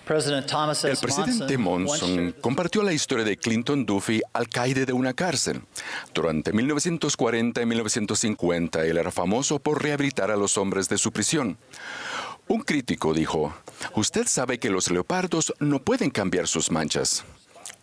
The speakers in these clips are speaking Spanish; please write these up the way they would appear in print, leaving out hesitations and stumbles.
El presidente Monson compartió la historia de Clinton Duffy, alcaide de una cárcel. Durante 1940 y 1950, él era famoso por rehabilitar a los hombres de su prisión. Un crítico dijo, «Usted sabe que los leopardos no pueden cambiar sus manchas».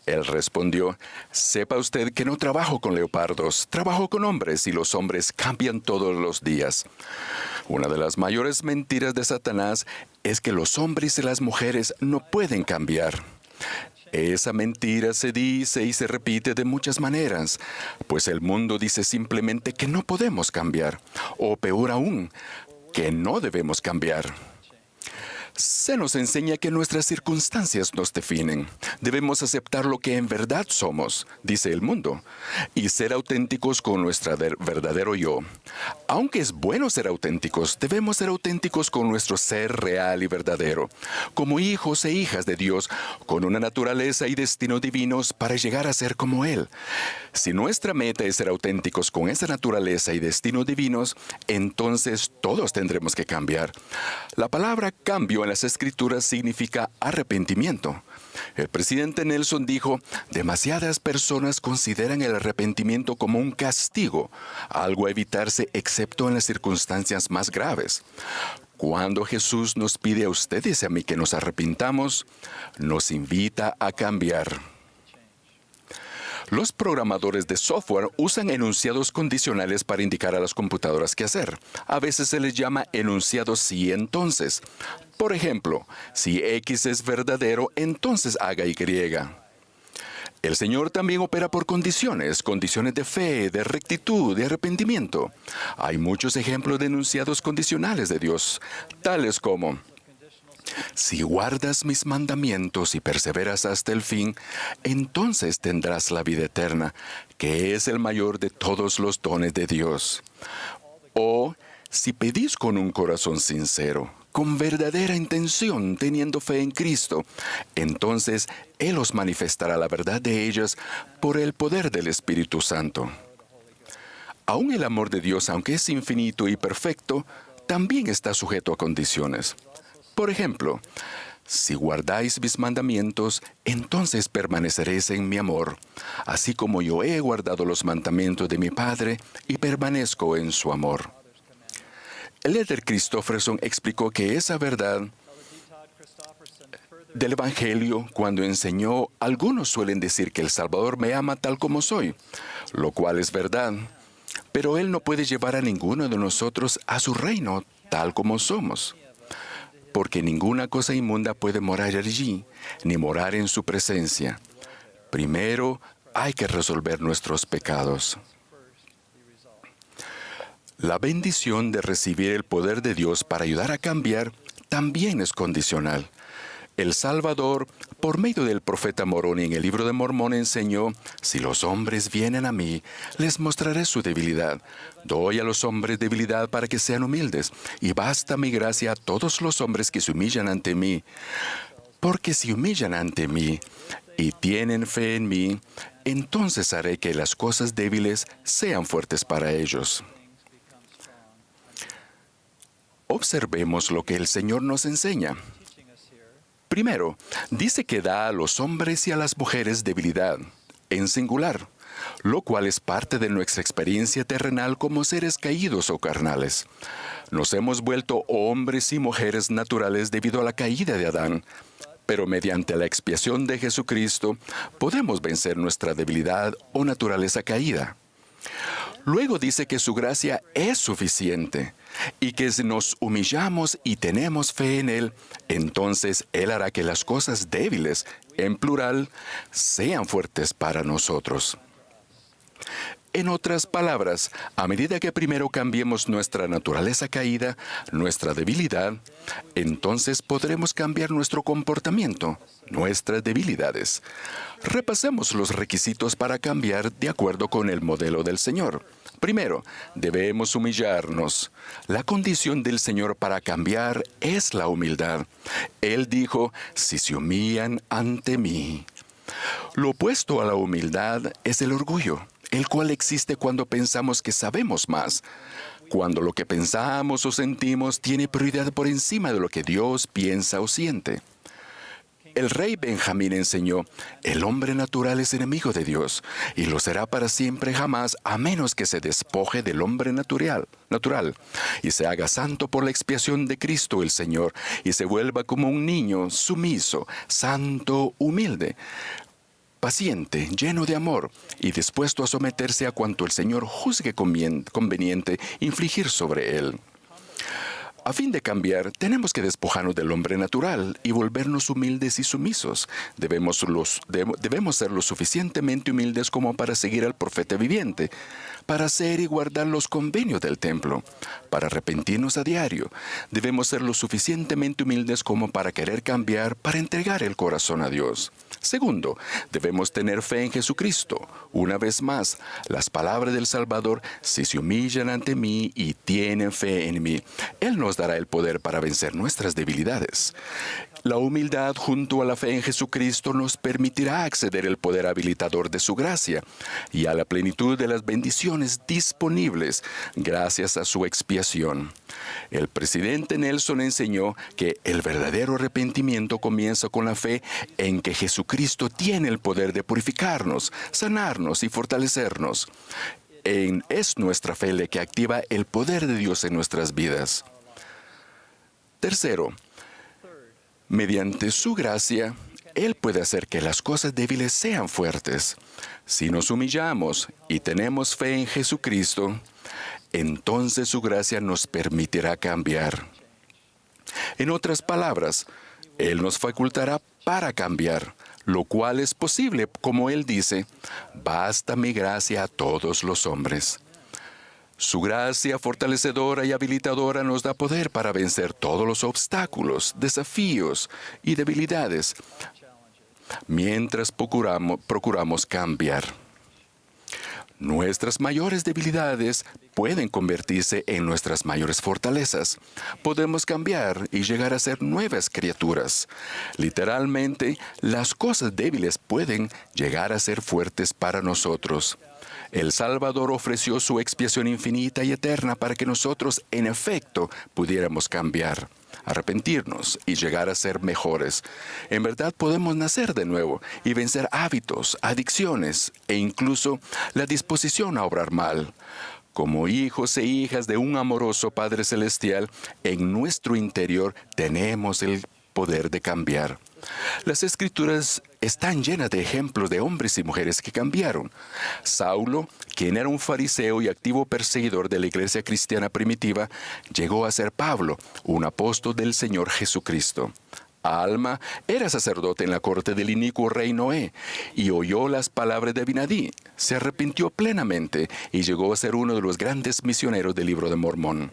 Él respondió, «Sepa usted que no trabajo con leopardos, trabajo con hombres y los hombres cambian todos los días». Una de las mayores mentiras de Satanás es que los hombres y las mujeres no pueden cambiar. Esa mentira se dice y se repite de muchas maneras, pues el mundo dice simplemente que no podemos cambiar, o peor aún, que no debemos cambiar. Se nos enseña que nuestras circunstancias nos definen. Debemos aceptar lo que en verdad somos, dice el mundo, y ser auténticos con nuestro verdadero yo. Aunque es bueno ser auténticos, debemos ser auténticos con nuestro ser real y verdadero, como hijos e hijas de Dios, con una naturaleza y destino divinos para llegar a ser como Él. Si nuestra meta es ser auténticos con esa naturaleza y destino divinos, entonces todos tendremos que cambiar. La palabra cambio en las Escrituras significa arrepentimiento. El presidente Nelson dijo, demasiadas personas consideran el arrepentimiento como un castigo, algo a evitarse excepto en las circunstancias más graves. Cuando Jesús nos pide a ustedes y a mí que nos arrepintamos, nos invita a cambiar. Los programadores de software usan enunciados condicionales para indicar a las computadoras qué hacer. A veces se les llama enunciados sí entonces. Por ejemplo, si X es verdadero, entonces haga Y. El Señor también opera por condiciones de fe, de rectitud, de arrepentimiento. Hay muchos ejemplos de enunciados condicionales de Dios, tales como: si guardas mis mandamientos y perseveras hasta el fin, entonces tendrás la vida eterna, que es el mayor de todos los dones de Dios. O, si pedís con un corazón sincero, con verdadera intención, teniendo fe en Cristo, entonces Él os manifestará la verdad de ellas por el poder del Espíritu Santo. Aún el amor de Dios, aunque es infinito y perfecto, también está sujeto a condiciones. Por ejemplo, si guardáis mis mandamientos, entonces permaneceréis en mi amor, así como yo he guardado los mandamientos de mi Padre y permanezco en su amor. El líder Christofferson explicó que esa verdad del Evangelio, cuando enseñó, algunos suelen decir que el Salvador me ama tal como soy, lo cual es verdad, pero Él no puede llevar a ninguno de nosotros a su reino tal como somos. Porque ninguna cosa inmunda puede morar allí, ni morar en su presencia. Primero hay que resolver nuestros pecados. La bendición de recibir el poder de Dios para ayudar a cambiar también es condicional. El Salvador, por medio del profeta Moroni en el libro de Mormón, enseñó, si los hombres vienen a mí, les mostraré su debilidad. Doy a los hombres debilidad para que sean humildes, y basta mi gracia a todos los hombres que se humillan ante mí. Porque si humillan ante mí y tienen fe en mí, entonces haré que las cosas débiles sean fuertes para ellos. Observemos lo que el Señor nos enseña. Primero, dice que da a los hombres y a las mujeres debilidad, en singular, lo cual es parte de nuestra experiencia terrenal como seres caídos o carnales. Nos hemos vuelto hombres y mujeres naturales debido a la caída de Adán, pero mediante la expiación de Jesucristo podemos vencer nuestra debilidad o naturaleza caída. Luego dice que su gracia es suficiente y que si nos humillamos y tenemos fe en Él, entonces Él hará que las cosas débiles, en plural, sean fuertes para nosotros. En otras palabras, a medida que primero cambiemos nuestra naturaleza caída, nuestra debilidad, entonces podremos cambiar nuestro comportamiento, nuestras debilidades. Repasemos los requisitos para cambiar de acuerdo con el modelo del Señor. Primero, debemos humillarnos. La condición del Señor para cambiar es la humildad. Él dijo, si se humillan ante mí. Lo opuesto a la humildad es el orgullo, el cual existe cuando pensamos que sabemos más, cuando lo que pensamos o sentimos tiene prioridad por encima de lo que Dios piensa o siente. El rey Benjamín enseñó, el hombre natural es enemigo de Dios, y lo será para siempre jamás, a menos que se despoje del hombre natural, y se haga santo por la expiación de Cristo el Señor, y se vuelva como un niño sumiso, santo, humilde, paciente, lleno de amor, y dispuesto a someterse a cuanto el Señor juzgue conveniente infligir sobre él. A fin de cambiar, tenemos que despojarnos del hombre natural y volvernos humildes y sumisos. Debemos ser lo suficientemente humildes como para seguir al profeta viviente, para hacer y guardar los convenios del templo, para arrepentirnos a diario. Debemos ser lo suficientemente humildes como para querer cambiar, para entregar el corazón a Dios. Segundo, debemos tener fe en Jesucristo. Una vez más, las palabras del Salvador, si se humillan ante mí y tienen fe en mí, Él nos dará el poder para vencer nuestras debilidades. La humildad junto a la fe en Jesucristo nos permitirá acceder al poder habilitador de su gracia y a la plenitud de las bendiciones disponibles gracias a su expiación. El presidente Nelson enseñó que el verdadero arrepentimiento comienza con la fe en que Jesucristo tiene el poder de purificarnos, sanarnos y fortalecernos. Es nuestra fe la que activa el poder de Dios en nuestras vidas. Tercero, mediante su gracia, Él puede hacer que las cosas débiles sean fuertes. Si nos humillamos y tenemos fe en Jesucristo, entonces su gracia nos permitirá cambiar. En otras palabras, Él nos facultará para cambiar, lo cual es posible, como Él dice, basta mi gracia a todos los hombres. Su gracia fortalecedora y habilitadora nos da poder para vencer todos los obstáculos, desafíos y debilidades, mientras procuramos cambiar. Nuestras mayores debilidades pueden convertirse en nuestras mayores fortalezas. Podemos cambiar y llegar a ser nuevas criaturas. Literalmente, las cosas débiles pueden llegar a ser fuertes para nosotros. El Salvador ofreció su expiación infinita y eterna para que nosotros, en efecto, pudiéramos cambiar, arrepentirnos y llegar a ser mejores. En verdad podemos nacer de nuevo y vencer hábitos, adicciones e incluso la disposición a obrar mal. Como hijos e hijas de un amoroso Padre Celestial, en nuestro interior tenemos el poder de cambiar. Las Escrituras están llenas de ejemplos de hombres y mujeres que cambiaron. Saulo, quien era un fariseo y activo perseguidor de la iglesia cristiana primitiva, llegó a ser Pablo, un apóstol del Señor Jesucristo. Alma era sacerdote en la corte del inicuo rey Noé y oyó las palabras de Abinadí. Se arrepintió plenamente y llegó a ser uno de los grandes misioneros del Libro de Mormón.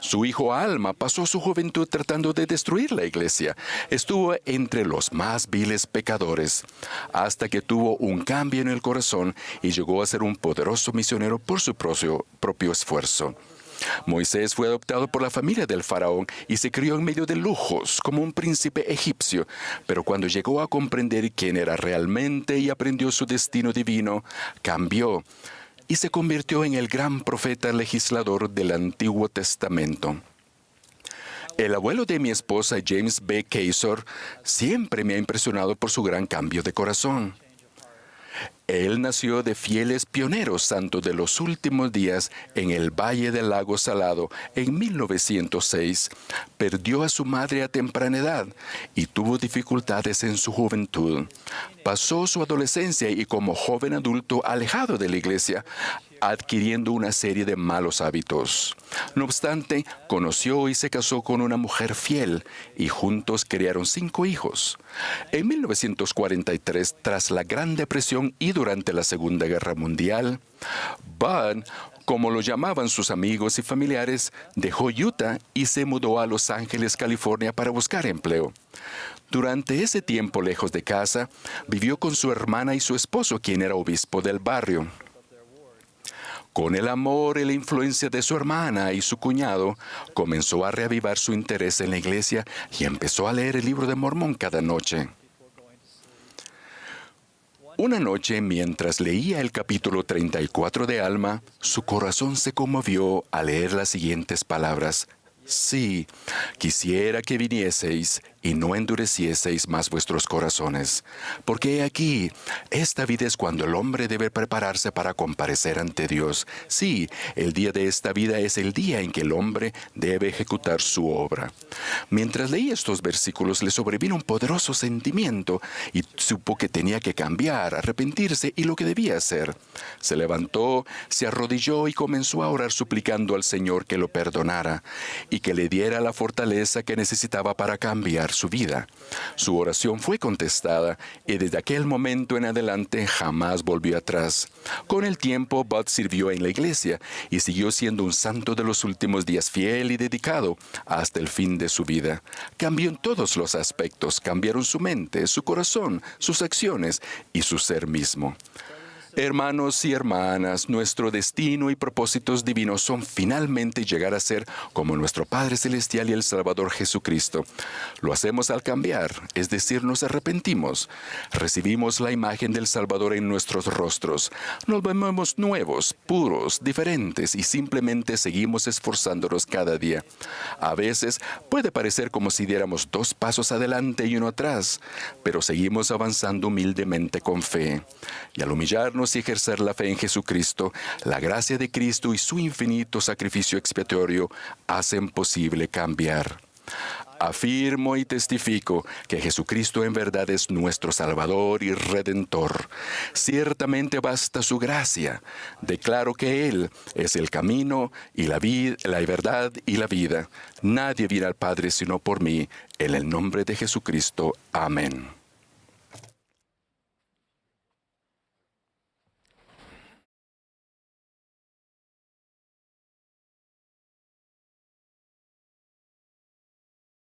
Su hijo Alma pasó su juventud tratando de destruir la iglesia. Estuvo entre los más viles pecadores, hasta que tuvo un cambio en el corazón y llegó a ser un poderoso misionero por su propio esfuerzo. Moisés fue adoptado por la familia del faraón y se crió en medio de lujos, como un príncipe egipcio. Pero cuando llegó a comprender quién era realmente y aprendió su destino divino, cambió y se convirtió en el gran profeta legislador del Antiguo Testamento. El abuelo de mi esposa, James B. Kazor, siempre me ha impresionado por su gran cambio de corazón. Él nació de fieles pioneros santos de los últimos días en el Valle del Lago Salado en 1906. Perdió a su madre a temprana edad y tuvo dificultades en su juventud. Pasó su adolescencia y como joven adulto alejado de la iglesia, adquiriendo una serie de malos hábitos. No obstante, conoció y se casó con una mujer fiel y juntos criaron 5 hijos. En 1943, tras la Gran Depresión y durante la Segunda Guerra Mundial, Bud, como lo llamaban sus amigos y familiares, dejó Utah y se mudó a Los Ángeles, California, para buscar empleo. Durante ese tiempo lejos de casa, vivió con su hermana y su esposo, quien era obispo del barrio. Con el amor y la influencia de su hermana y su cuñado, comenzó a reavivar su interés en la iglesia y empezó a leer el Libro de Mormón cada noche. Una noche, mientras leía el capítulo 34 de Alma, su corazón se conmovió al leer las siguientes palabras: Sí, quisiera que vinieseis y no endurecieseis más vuestros corazones. Porque he aquí, esta vida es cuando el hombre debe prepararse para comparecer ante Dios. Sí, el día de esta vida es el día en que el hombre debe ejecutar su obra. Mientras leí estos versículos, le sobrevino un poderoso sentimiento y supo que tenía que cambiar, arrepentirse y lo que debía hacer. Se levantó, se arrodilló y comenzó a orar suplicando al Señor que lo perdonara y que le diera la fortaleza que necesitaba para cambiar su vida. Su oración fue contestada y desde aquel momento en adelante jamás volvió atrás. Con el tiempo, Bud sirvió en la iglesia y siguió siendo un santo de los últimos días, fiel y dedicado hasta el fin de su vida. Cambió en todos los aspectos, cambiaron su mente, su corazón, sus acciones y su ser mismo. Hermanos y hermanas, nuestro destino y propósitos divinos son finalmente llegar a ser como nuestro Padre Celestial y el Salvador Jesucristo. Lo hacemos al cambiar, es decir, nos arrepentimos. Recibimos la imagen del Salvador en nuestros rostros. Nos vemos nuevos, puros, diferentes y simplemente seguimos esforzándonos cada día. A veces puede parecer como si diéramos 2 pasos adelante y uno atrás, pero seguimos avanzando humildemente con fe. Y al humillarnos y ejercer la fe en Jesucristo, la gracia de Cristo y su infinito sacrificio expiatorio hacen posible cambiar. Afirmo y testifico que Jesucristo en verdad es nuestro Salvador y Redentor. Ciertamente basta su gracia. Declaro que Él es el camino y la verdad y la vida. Nadie viene al Padre sino por mí. En el nombre de Jesucristo. Amén.